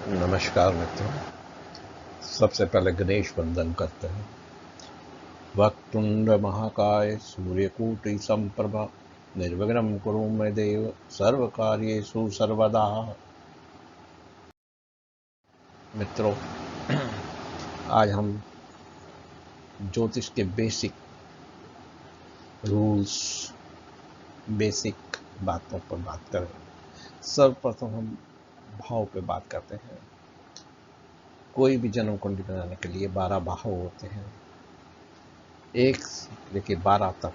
नमस्कार मित्रों। सबसे पहले गणेश वंदन करते हैं। वक्रतुंड महाकाय सूर्यकोटि समप्रभा निर्विघ्नं कुरु मे देव सर्वकार्येषु सर्वदा। मित्रों, आज हम ज्योतिष के बेसिक रूल्स, बेसिक बातों पर बात करें। सर्वप्रथम हम भाव पे बात करते हैं। कोई भी जन्म कुंडली बनाने के लिए 12 भाव होते हैं। 1 से लेकर 12 तक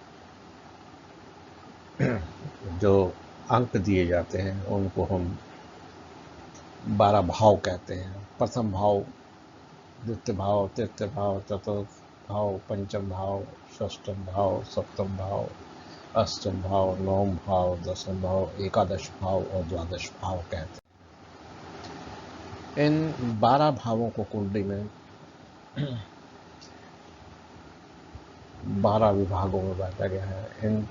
जो अंक दिए जाते हैं उनको हम 12 भाव कहते हैं। प्रथम भाव, द्वितीय भाव, तृतीय भाव, चतुर्थ भाव, पंचम भाव, षष्ठम भाव, सप्तम भाव, अष्टम भाव, नवम भाव, दसम भाव, एकादश भाव और द्वादश भाव कहते हैं। इन 12 भावों को कुंडली में 12 विभागों में बांटा गया है। इन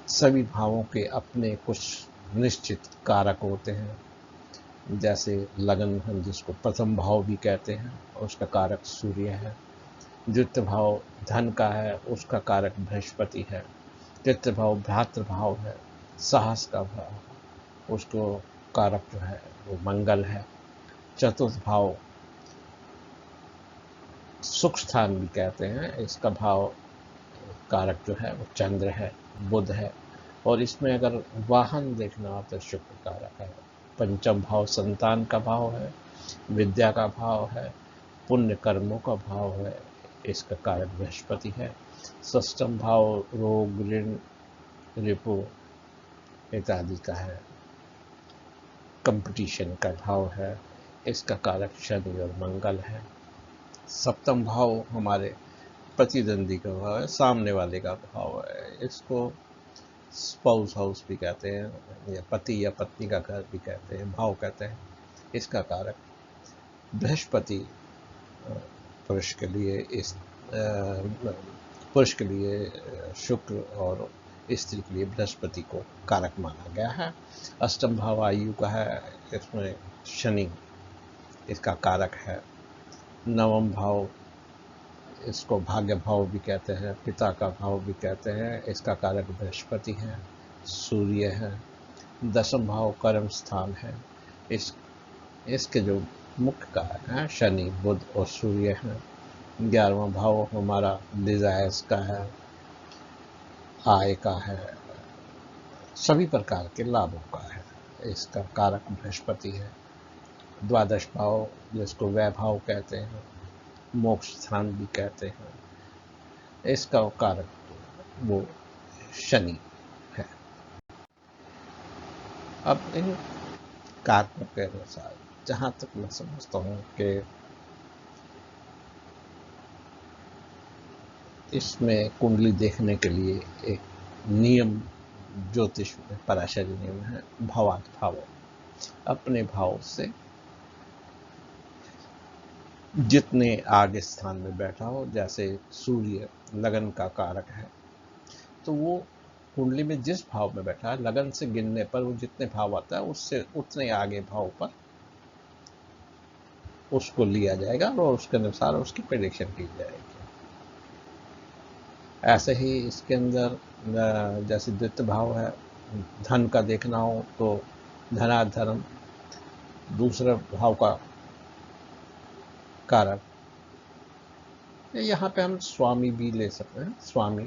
सभी भावों के अपने कुछ निश्चित कारक होते हैं। जैसे लगन, हम जिसको प्रथम भाव भी कहते हैं, उसका कारक सूर्य है। द्वितीय भाव धन का है, उसका कारक बृहस्पति है। तृतीय भाव भ्रातृ भाव है, साहस का भाव, उसको कारक जो है वो मंगल है। चतुर्थ भाव सुख स्थान भी कहते हैं, इसका भाव कारक जो है वो चंद्र है, बुध है। और इसमें अगर वाहन देखना हो तो शुक्र कारक है। पंचम भाव संतान का भाव है, विद्या का भाव है, पुण्य कर्मों का भाव है, इसका कारक बृहस्पति है। षष्ठम भाव रोग, ऋण, रिपु इत्यादि का है। कंपटीशन का भाव है, इसका कारक शनि और मंगल है। सप्तम भाव हमारे प्रतिद्वंदी का भाव है, सामने वाले का भाव है, इसको स्पाउस हाउस भी कहते हैं, या पति या पत्नी का घर भी कहते हैं, भाव कहते हैं। इसका कारक बृहस्पति पुरुष के लिए शुक्र और स्त्री के लिए बृहस्पति को कारक माना गया है। अष्टम भाव आयु का है, इसमें शनि इसका कारक है। नवम भाव इसको भाग्य भाव भी कहते हैं, पिता का भाव भी कहते हैं, इसका कारक बृहस्पति है, सूर्य है। दसम भाव कर्म स्थान है, इसके जो मुख्य कारक हैं शनि, बुध और सूर्य हैं। 11वां भाव हमारा डिजायर्स का है, आय का है, सभी प्रकार के लाभों का है, इसका कारक बृहस्पति है। द्वादश भाव जिसको वैभाव कहते हैं, मोक्ष स्थान भी कहते हैं, इसका कारक वो शनि है। अब इन कारकों के अनुसार जहाँ तक मैं समझता हूँ कि इसमें कुंडली देखने के लिए एक नियम ज्योतिष में पराशरी नियम है, भावात भाव। अपने भाव से जितने आगे स्थान में बैठा हो, जैसे सूर्य लगन का कारक है, तो वो कुंडली में जिस भाव में बैठा है लगन से गिनने पर वो जितने भाव आता है उससे उतने आगे भाव पर उसको लिया जाएगा और उसके अनुसार उसकी प्रेडिक्शन की जाएगी। ऐसे ही इसके अंदर जैसे द्वितीय भाव है, धन का देखना हो तो धनाधर्म दूसरे भाव का कारक, यहाँ पे हम स्वामी भी ले सकते हैं। स्वामी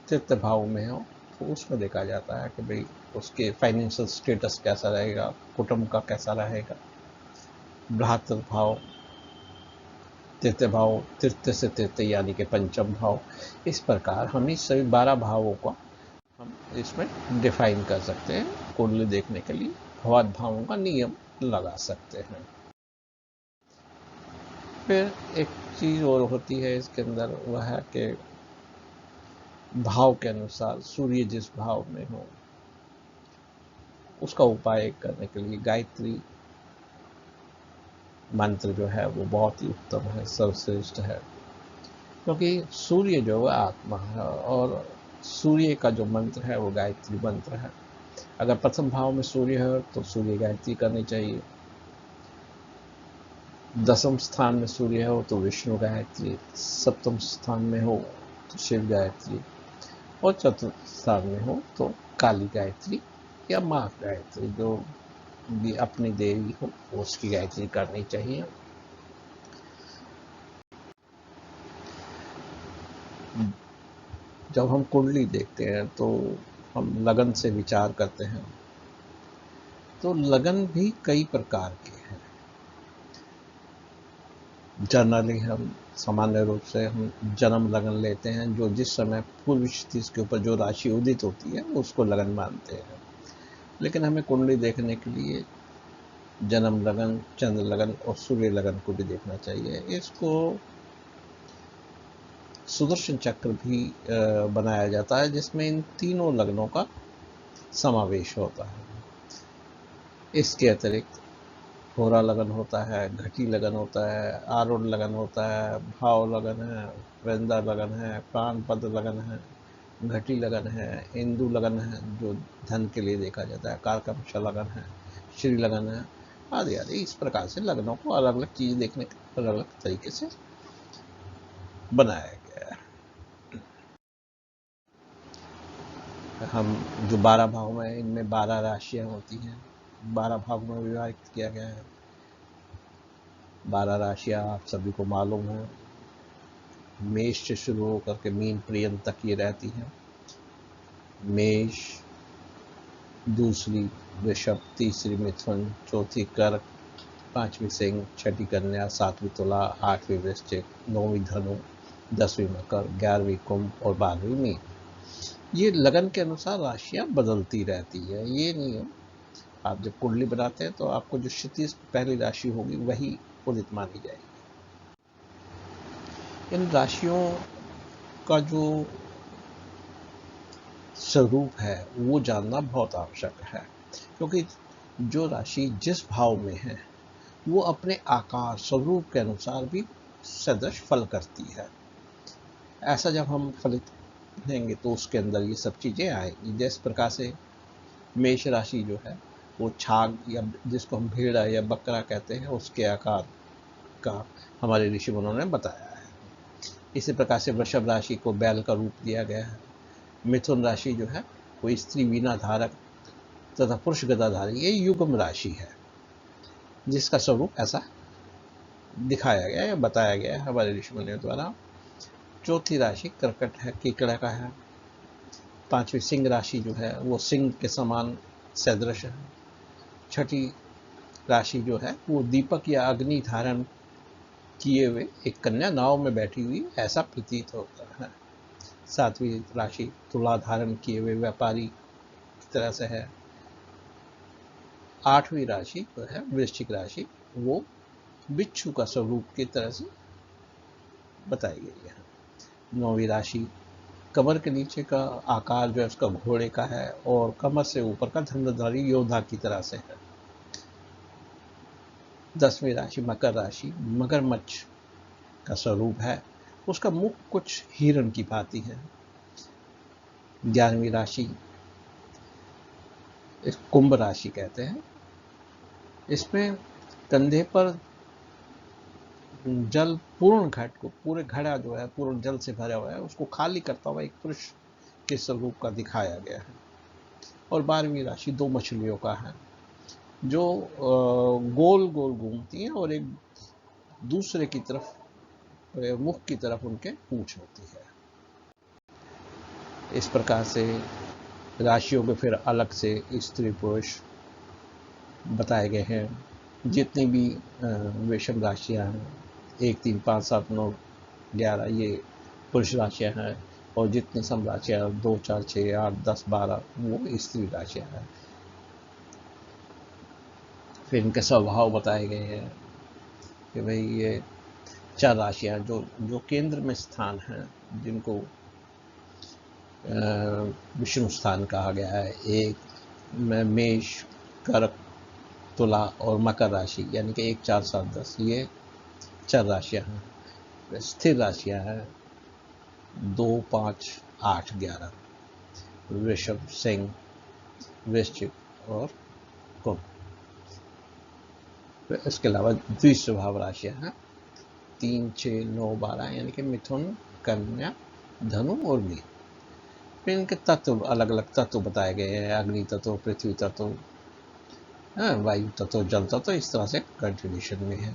तृतीय भाव में हो तो उसमें देखा जाता है कि भाई उसके फाइनेंशियल स्टेटस कैसा रहेगा, कुटुंब का कैसा रहेगा। भ्रातृ भाव तृतीय भाव, तृतीय से तृतीय यानी कि पंचम भाव। इस प्रकार हम इस सभी 12 भावों को हम इसमें डिफाइन कर सकते हैं। कुंडली देखने के लिए भवात भावों का नियम लगा सकते हैं। फिर एक चीज और होती है इसके अंदर, वह है कि भाव के अनुसार सूर्य जिस भाव में हो उसका उपाय करने के लिए गायत्री मंत्र जो है वो बहुत ही उत्तम है, सर्वश्रेष्ठ है। क्योंकि सूर्य जो है आत्मा है और सूर्य का जो मंत्र है वो गायत्री मंत्र है। अगर प्रथम भाव में सूर्य है तो सूर्य गायत्री करनी चाहिए। दसम स्थान में सूर्य हो तो विष्णु गायत्री, सप्तम स्थान में हो तो शिव गायत्री, और चतुर्थ स्थान में हो तो काली गायत्री या माँ गायत्री, जो भी अपनी देवी हो उसकी गायत्री करनी चाहिए। जब हम कुंडली देखते हैं तो हम लगन से विचार करते हैं, तो लगन भी कई प्रकार के हैं। जनरली हम सामान्य रूप से हम जन्म लगन लेते हैं, जो जिस समय पूर्व क्षितिज के ऊपर जो राशि उदित होती है उसको लगन मानते हैं। लेकिन हमें कुंडली देखने के लिए जन्म लगन, चंद्र लगन और सूर्य लगन को भी देखना चाहिए। इसको सुदर्शन चक्र भी बनाया जाता है, जिसमें इन तीनों लग्नों का समावेश होता है। इसके अतिरिक्त होरा लगन होता है, घटी लगन होता है, आरूढ़ लगन होता है, भाव लगन है, वृंदा लगन है, प्राणपद लगन है, घटी लगन है, इंदु लगन है जो धन के लिए देखा जाता है, कारकमश लगन है, श्री लगन है, आदि आदि। इस प्रकार से लगनों को अलग अलग चीज देखने के अलग अलग तरीके से बनाया गया है। हम जो 12 भाव में, इनमें 12 राशियां होती हैं, 12 भाग में विभाजित किया गया है। 12 राशियां आप सभी को मालूम है। मेष से शुरू होकर के मीन पर्यंत तक ये रहती हैं। मेष, दूसरी वृषभ, तीसरी मिथुन, चौथी कर्क, पांचवी सिंह, छठी कन्या, सातवीं तुला, आठवीं वृश्चिक, नौवीं धनु, 10वीं मकर, 11वीं कुंभ और 12वीं मीन। ये लगन के अनुसार राशियां बदलती रहती है। ये नहीं है, आप जब कुंडली बनाते हैं तो आपको जो क्षितिज पहली राशि होगी वही उदित मानी जाएगी। इन राशियों का जो स्वरूप है वो जानना बहुत आवश्यक है, क्योंकि जो राशि जिस भाव में है वो अपने आकार स्वरूप के अनुसार भी सदृश फल करती है। ऐसा जब हम फलित लेंगे तो उसके अंदर ये सब चीजें आएंगी। जिस प्रकार से मेष राशि जो है वो छाग, या जिसको हम भेड़ा या बकरा कहते हैं, उसके आकार का हमारे ऋषि मुनों ने बताया है। इसी प्रकार से वृषभ राशि को बैल का रूप दिया गया है। मिथुन राशि जो है वो स्त्री वीणा धारक तथा पुरुष गदाधारी, ये युग्म राशि है, जिसका स्वरूप ऐसा दिखाया गया है, बताया गया है हमारे ऋषि मुनियों द्वारा। चौथी राशि कर्कट है, केकड़ा का है। पांचवी सिंह राशि जो है वो सिंह के समान सदृश है। छठी राशि जो है वो दीपक या अग्नि धारण किए हुए एक कन्या नाव में बैठी हुई ऐसा प्रतीत होता है। सातवीं राशि तुला धारण किए हुए व्यापारी की तरह से है। आठवीं राशि जो है वृश्चिक राशि, वो बिच्छू का स्वरूप की तरह से बताई गई है। नौवीं राशि कमर के नीचे का आकार जो है उसका घोड़े का है, और कमर से ऊपर का धनुर्धारी योद्धा की तरह से है। 10वीं राशि मकर राशि, मगरमच्छ का स्वरूप है, उसका मुख कुछ हिरण की भांति है। 11वीं राशि इस कुंभ राशि कहते हैं। इसमें कंधे पर जल पूर्ण घट को, पूरे घड़ा जो है पूर्ण जल से भरा हुआ है, उसको खाली करता हुआ एक पुरुष के स्वरूप का दिखाया गया है। और 12वीं राशि दो मछलियों का है, जो गोल गोल घूमती हैं और एक दूसरे की तरफ, मुख की तरफ उनके पूंछ होती है। इस प्रकार से राशियों के फिर अलग से स्त्री पुरुष बताए गए हैं। जितनी भी वृषभ राशियां हैं, 1, 3, 5, 7, 9, 11, ये पुरुष राशियां हैं, और जितनी सम राशियां 2, 4, 6, 8, 10, 12 वो स्त्री राशियां हैं। फिर इनके स्वभाव बताए गए हैं कि भाई ये 4 राशियां जो जो केंद्र में स्थान हैं, जिनको विष्णु स्थान कहा गया है। एक में मेष, कर्क, तुला और मकर राशि, यानी कि 1, 4, 7, 10 ये 4 राशियां हैं। स्थिर राशियां हैं 2, 5, 8, 11, वृषभ, सिंह, वृश्चिक और कुंभ। इसके अलावा द्विस्वभाव राशियां हैं 3, 6, 9, 12 यानी कि मिथुन, कन्या, धनु और मीन। फिर इनके तत्व, अलग अलग तत्व बताए गए हैं, अग्नि तत्व, पृथ्वी तत्व, वायु तत्व, जल तत्व, इस तरह से कंटिन्यूशन में है।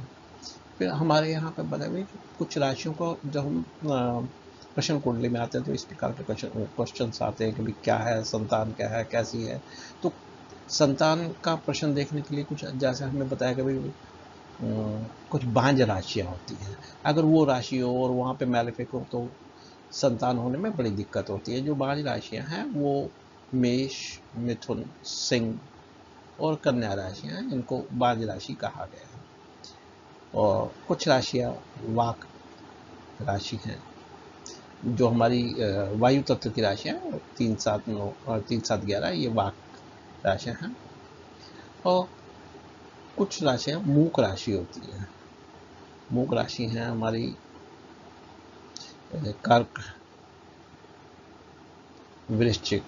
फिर हमारे यहाँ पे बताए हुए कुछ राशियों को जब हम प्रश्न कुंडली में आते हैं तो इस प्रकार के क्वेश्चन आते हैं कि भाई क्या है संतान, क्या है, कैसी है। तो संतान का प्रश्न देखने के लिए कुछ जैसे हमें बताया कि भाई कुछ बांझ राशियां होती हैं, अगर वो राशि हो और वहाँ पे मैलेफिक हो तो संतान होने में बड़ी दिक्कत होती है। जो बांझ राशियां हैं वो मेष, मिथुन, सिंह और कन्या राशियां हैं, इनको बांझ राशि कहा गया है। और कुछ राशियां वाक राशि हैं, जो हमारी वायु तत्व की राशियां 3, 7, 9 और 3, 7, 11 ये वाक राशियां हैं। और कुछ राशियां मूक राशि होती हैं। मूक राशि हैं हमारी कर्क, वृश्चिक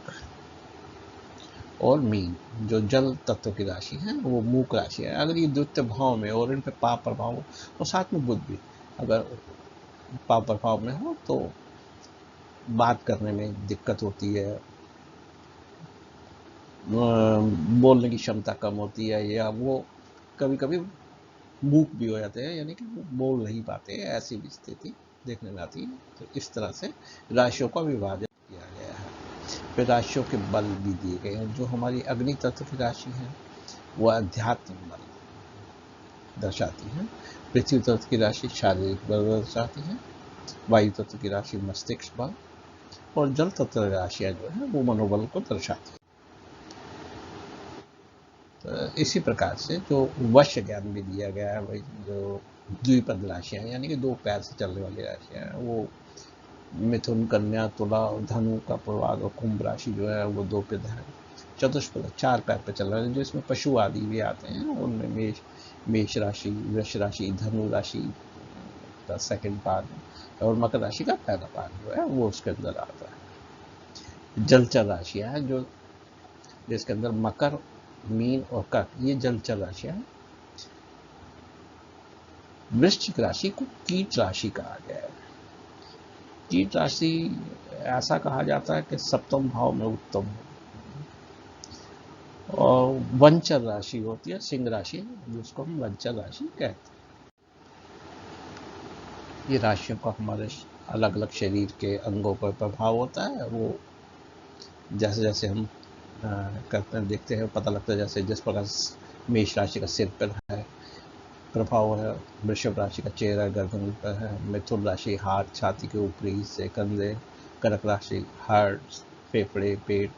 और मीन, जो जल तत्व की राशि है वो मूक राशि है। अगर ये द्वितीय भाव में और इन पे पाप प्रभाव हो और साथ में बुध भी अगर पाप प्रभाव में हो तो बात करने में दिक्कत होती है, बोलने की क्षमता कम होती है, या वो कभी कभी मूक भी हो जाते हैं, यानी कि वो बोल नहीं पाते, ऐसी भी स्थिति देखने में आती है। तो इस तरह से राशियों का विभाजन किया गया है। फिर राशियों के बल भी दिए गए हैं। जो हमारी अग्नि तत्व की राशि है वो अध्यात्म बल दर्शाती है, पृथ्वी तत्व की राशि शारीरिक बल दर्शाती है, वायु तत्व की राशि मस्तिष्क बल और जल तत्व की राशियां जो है वो मनोबल को दर्शाती है। तो इसी प्रकार से जो वश ज्ञान भी दिया गया है, वही जो द्विपद राशियां यानी कि 2 पैर से चलने वाली राशियां हैं, वो मिथुन, कन्या, तुला, धनु का प्रभाग और कुंभ राशि जो है वो 2 पद है। चतुष्पद 4 पैर पे चल रहा है, जो इसमें पशु आदि भी आते हैं, उनमें मेष राशि, वृष राशि, धनु राशि का सेकंड पार्ट और मकर राशि का पहला पार्ट जो है वो उसके अंदर आता है। जलचर राशियां हैं जो जिसके अंदर मकर, मीन और कर्क ये जलचर राशियां हैं। वृश्चिक राशि को कीट राशि कहा गया है। कीट राशि ऐसा कहा जाता है कि सप्तम भाव में उत्तम और वंचर राशि होती है, सिंह राशि जिसको हम वंचर राशि कहते हैं। ये राशियों का हमारे अलग अलग शरीर के अंगों पर प्रभाव होता है। वो जैसे जैसे हम करते हैं देखते हैं पता लगता है, जैसे जिस प्रकार मेष राशि का सिर पर है प्रभाव है, वृषभ राशि का चेहरा गर्दन पर है, मिथुन राशि हाथ, छाती के ऊपरी हिस्से, कंधे, कर्क राशि हार्ट, फेफड़े, पेट,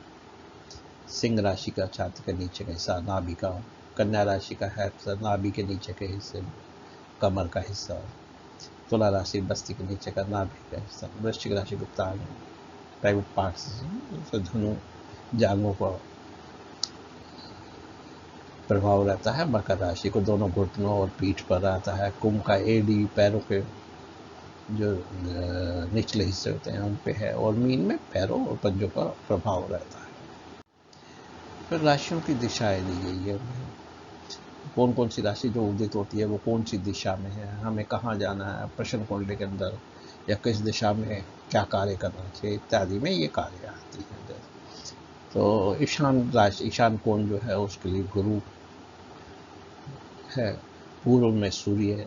सिंह राशि का छाती के नीचे का हिस्सा, नाभि का, कन्या राशि का है नाभि के नीचे के हिस्से, कमर का हिस्सा, तुला राशि बस्ती के नीचे का नाभि का हिस्सा, वृश्चिक राशि को ताल, प्राइवेट पार्ट्स, धनु जांघों पर प्रभाव रहता है। मकर राशि को दोनों घुटनों और पीठ पर रहता है। कुंभ का एडी, पैरों के जो निचले हिस्से होते हैं उन पे है, और मीन में पैरों और पंजों का प्रभाव रहता है। फिर राशियों की दिशाएं दी गई है, कौन कौन सी राशि जो उदित होती है वो कौन सी दिशा में है, हमें कहाँ जाना है प्रश्न कुंडली के अंदर, या किस दिशा में क्या कार्य करना चाहिए इत्यादि में ये कार्य आती है। तो ईशान राशि, ईशान कोण जो है उसके लिए गुरु है, पूर्व में सूर्य है,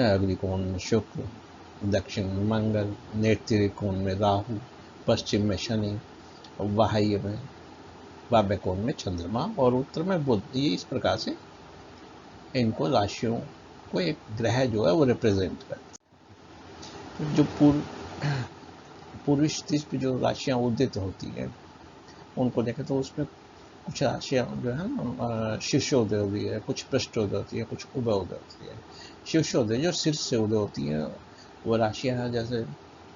अग्नि कोण में शुक्र, दक्षिण में मंगल, नेत्रि कोण में राहु, पश्चिम में शनि, वाह्य में वाव्य कोण में चंद्रमा और उत्तर में बुध। ये इस प्रकार से इनको राशियों को एक ग्रह जो है वो रिप्रेजेंट करता है। जो पूर्वी क्षितिज पे जो राशियां उदित होती हैं उनको देखें तो उसमें कुछ राशियां जो है ना शीर्षोदय होती है, कुछ पृष्ठोदय होती है, कुछ उदयोदय होती है। शीर्षोदय जो शीर्ष से उदय होती है वो राशियां हैं, जैसे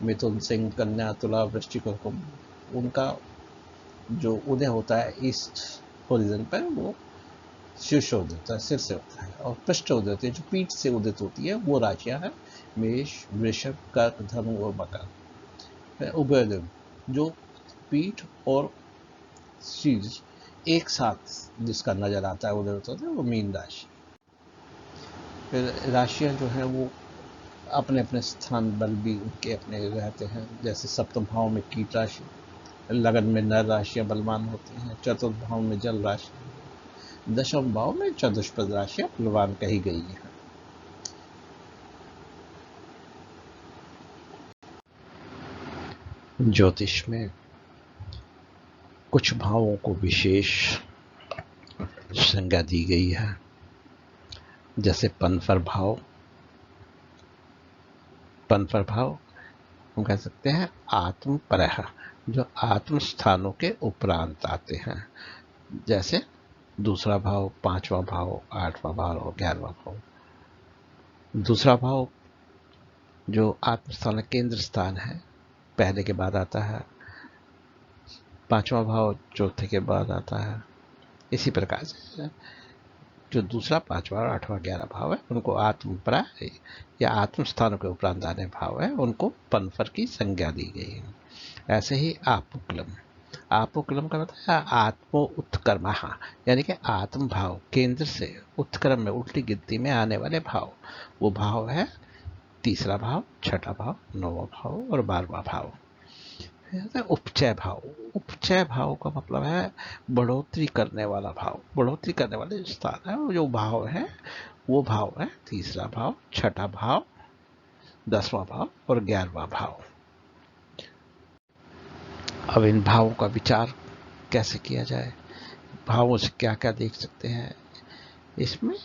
मिथुन, सिंह, कन्या, तुला, वृश्चिक और कुंभ, उनका जो उदय होता है ईस्ट होरिजन पर वो शीर्षोदय होता है, सिर से होता है। और पृष्ठोदय होती है जो पीठ से उदित होती है वो राशियां हैं मेष, वृषभ, कर्क, धनु और मकर। उभयोदय जो पीठ और शीर्ष एक साथ जिसका नजर आता है उधर होता है वो मीन राशि। फिर राशियां जो हैं वो अपने अपने स्थान बल भी उनके अपने रहते हैं। जैसे सप्तम भाव में कीट राशि, लगन में नर राशियां बलवान होती हैं। चतुर्थ भाव में जल राशि, दशम भाव में चतुष्पद राशियां बलवान कही गई हैं। ज्योतिष में कुछ भावों को विशेष संज्ञा दी गई है। जैसे पनफर भाव, पनफर भाव हम कह सकते हैं आत्म परह, जो आत्म स्थानों के उपरांत आते हैं। जैसे दूसरा भाव, पांचवा भाव, आठवां भाव और 11वां भाव। दूसरा भाव जो आत्मस्थान केंद्र स्थान है, पहले के बाद आता है। पांचवा भाव चौथे के बाद आता है। इसी प्रकार से जो दूसरा, पांचवा और आठवां 11 भाव है उनको आत्मपरा या आत्म स्थानों के उपरांत आने भाव है, उनको पनफर की संज्ञा दी गई है। ऐसे ही आपोक्लम, आपोक्लम का मतलब है आत्मो उत्कर्म, यानी कि आत्म भाव केंद्र से उत्क्रम में उल्टी गिनती में आने वाले भाव। वो भाव है तीसरा भाव, छठा भाव, नौवां भाव और 12वां भाव। उपचय भाव, उपचय भाव का मतलब है बढ़ोतरी करने वाला भाव, बढ़ोतरी करने वाले स्थान है। जो भाव है वो भाव है तीसरा भाव, छठा भाव, 10वां भाव और 11वां भाव। अब इन भावों का विचार कैसे किया जाए, भावों से क्या क्या देख सकते हैं, इसमें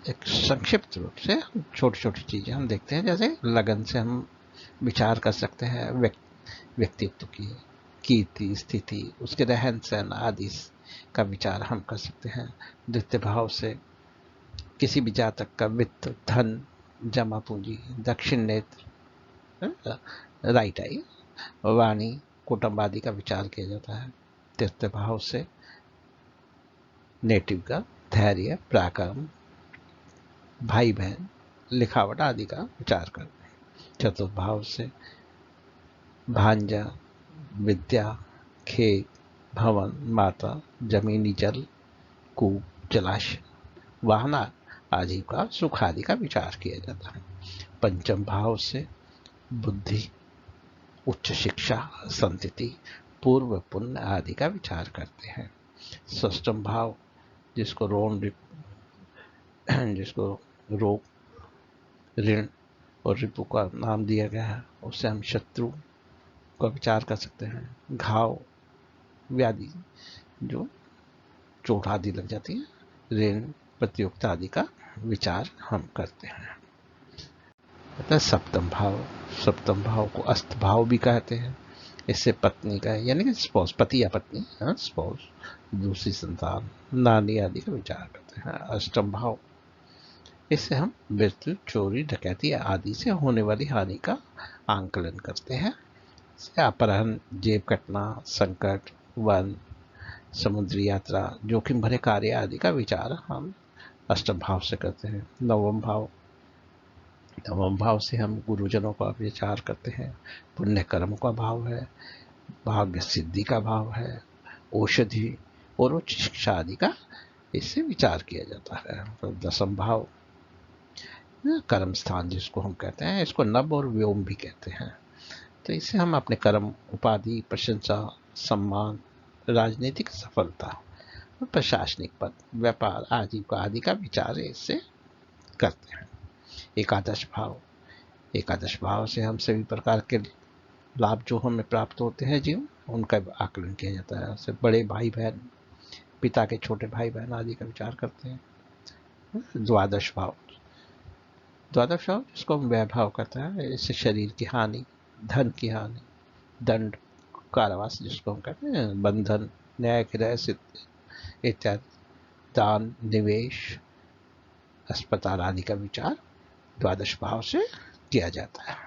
एक संक्षिप्त रूप से छोटी छोटी चीजें हम देखते हैं। जैसे लगन से हम विचार कर सकते हैं व्यक्तित्व की कीर्ति, स्थिति, उसके रहन सहन आदि का विचार हम कर सकते हैं। द्वितीय भाव से किसी भी जातक का वित्त, धन, जमा पूंजी, दक्षिण नेत्र, राइट आई, वाणी, कुटुंब आदि का विचार किया जाता है। तृतीय भाव से नेटिव का धैर्य, पराक्रम, भाई बहन, लिखावट आदि का विचार करते हैं। चतुर्थ भाव से भांजा, विद्या, खेत, भवन, माता, जमीनी जल, कूप, जलाशय, वाहन आदि का सुख आदि का विचार किया जाता है। पंचम भाव से बुद्धि, उच्च शिक्षा, संतति, पूर्व पुण्य आदि का विचार करते हैं। षष्ठम भाव जिसको रोग, ऋण और रिपु का नाम दिया गया है, उससे हम शत्रु का विचार कर सकते हैं। घाव, व्याधि, जो चोट आदि लग जाती है, ऋण, प्रतियोगिता आदि का विचार हम करते हैं। सप्तम भाव, सप्तम भाव को अस्त भाव भी कहते हैं। इससे पत्नी का यानी कि स्पॉस, पति या पत्नी, स्पॉस, दूसरी संतान, नानी आदि का विचार करते हैं। अष्टम भाव, इससे हम मृत्यु, चोरी, डकैती आदि से होने वाली हानि का आंकलन करते हैं। अपहरण, जेब कटना, संकट, वन, समुद्री यात्रा, जोखिम भरे कार्य आदि का विचार हम अष्टम भाव से करते हैं। नवम भाव, नवम भाव से हम गुरुजनों का विचार करते हैं। पुण्य कर्म का भाव है, भाग्य सिद्धि का भाव है, औषधि और उच्च शिक्षा आदि का इससे विचार किया जाता है। तो दसम भाव कर्म स्थान जिसको हम कहते हैं, इसको नभ और व्योम भी कहते हैं। तो इससे हम अपने कर्म, उपाधि, प्रशंसा, सम्मान, राजनीतिक सफलता, प्रशासनिक पद, व्यापार आदि का विचार इससे करते हैं। एकादश भाव, एकादश भाव से हम सभी प्रकार के लाभ जो हमें प्राप्त होते हैं जीवन, उनका आकलन किया जाता है। जैसे बड़े भाई बहन, पिता के छोटे भाई बहन आदि का विचार करते हैं। द्वादश भाव, द्वादश भाव जिसको हम वैभाव कहते हैं, इससे शरीर की हानि, धन की हानि, दंड, कारावास जिसको हम कहते हैं, बंधन, न्याय की रहस्य इत्यादि, दान, निवेश, अस्पताल आदि का विचार द्वादश भाव से किया जाता है।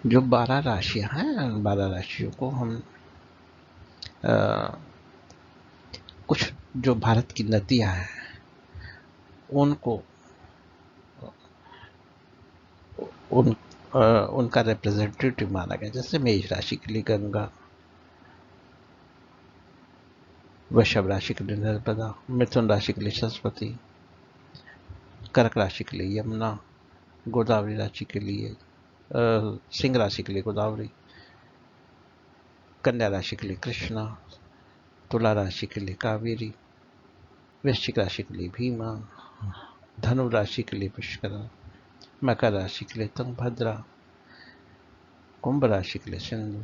जो 12 राशियां हैं, 12 राशियों को हम कुछ जो भारत की नदियां हैं उनको उनका रिप्रेजेंटेटिव माना गया। जैसे मेष राशि के लिए गंगा, वृषभ राशि के लिए नर्मदा, मिथुन राशि के लिए सरस्वती, कर्क राशि के लिए यमुना, गोदावरी राशि के लिए सिंह राशि के लिए गोदावरी, कन्या राशि के लिए कृष्णा, तुला राशि के लिए कावेरी, वृश्चिक राशि के लिए भीमा, धनु राशि के लिए पुष्करा, मकर राशि के लिए तुंगभद्रा, कुंभ राशि के लिए सिंधु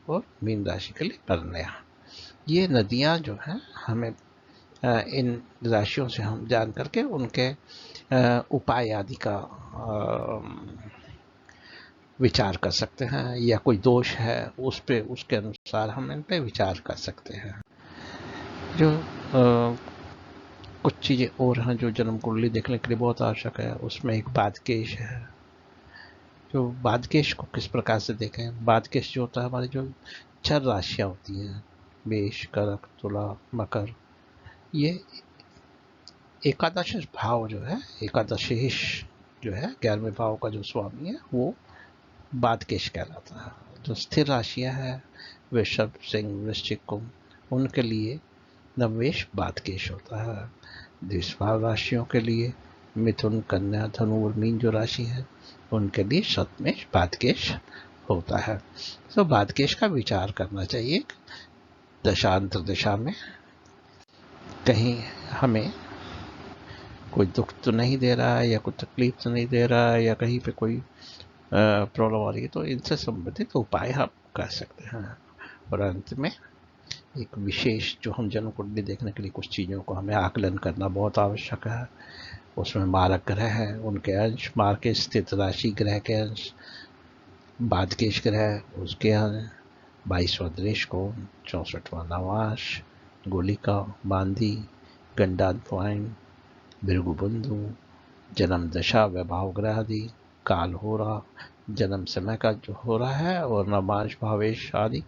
और मीन राशि के लिए परनया। ये नदियां जो हैं हमें इन राशियों से हम जान करके उनके उपाय आदि का विचार कर सकते हैं, या कोई दोष है उस पे उसके अनुसार हम इन पे विचार कर सकते हैं। जो कुछ चीज़ें और हैं जो जन्म कुंडली देखने के लिए बहुत आवश्यक है, उसमें एक बादकेश है। जो बादकेश को किस प्रकार से देखें, बादकेश जो होता है हमारी जो चर राशियाँ होती हैं, मेष, कर्क, तुला, मकर, ये एकादश भाव जो है, एकादशेश जो है 11वें भाव का जो स्वामी है वो बादकेश कहलाता है। जो स्थिर राशियां हैं वृषभ, सिंह, वृश्चिक, कुंभ, उनके लिए नवमेश बादकेश होता है। द्विभाव राशियों के लिए मिथुन, कन्या, धनु और मीन जो राशि है उनके लिए शतमेश बादकेश होता है। तो बादकेश का विचार करना चाहिए दशांतर दिशा में, कहीं हमें कोई दुख तो नहीं दे रहा है, या कोई तकलीफ तो नहीं दे रहा है, या कहीं पे कोई प्रॉब्लम आ रही है, तो इनसे संबंधित उपाय हम कर सकते हैं। और अंत में एक विशेष जो हम जन्म कुंडली देखने के लिए कुछ चीज़ों को हमें आकलन करना बहुत आवश्यक है। उसमें मारक ग्रह हैं, उनके अंश, मार के स्थित राशि ग्रह के अंश, बादकेश ग्रह उसके अंश, 22वां दृश कोण, 64वां नवांश, गोलिका, मांदी, गंडान पॉइंट, भृगुबंधु, जन्म दशा, वैभाव ग्रह आदि, काल हो रहा, जन्म समय का जो हो रहा है, और नवांश, भावेश आदि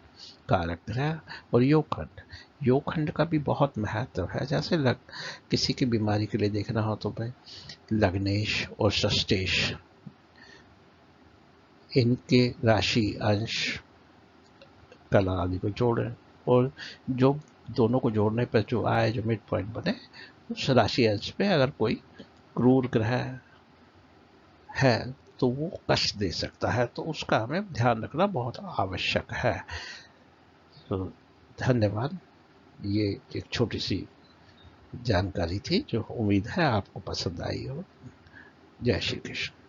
कारक ग्रह, और योगखंड। योगखंड का भी बहुत महत्व है। जैसे किसी की बीमारी के लिए देखना हो तो भाई लग्नेश और षष्ठेश, इनके राशि अंश कला आदि को जोड़ें, और जो दोनों को जोड़ने पर जो आए, जो मिड पॉइंट बने, उस राशि अंश पे अगर कोई क्रूर ग्रह है तो वो कष्ट दे सकता है, तो उसका हमें ध्यान रखना बहुत आवश्यक है। तो धन्यवाद। ये एक छोटी सी जानकारी थी जो उम्मीद है आपको पसंद आई हो। जय श्री कृष्ण।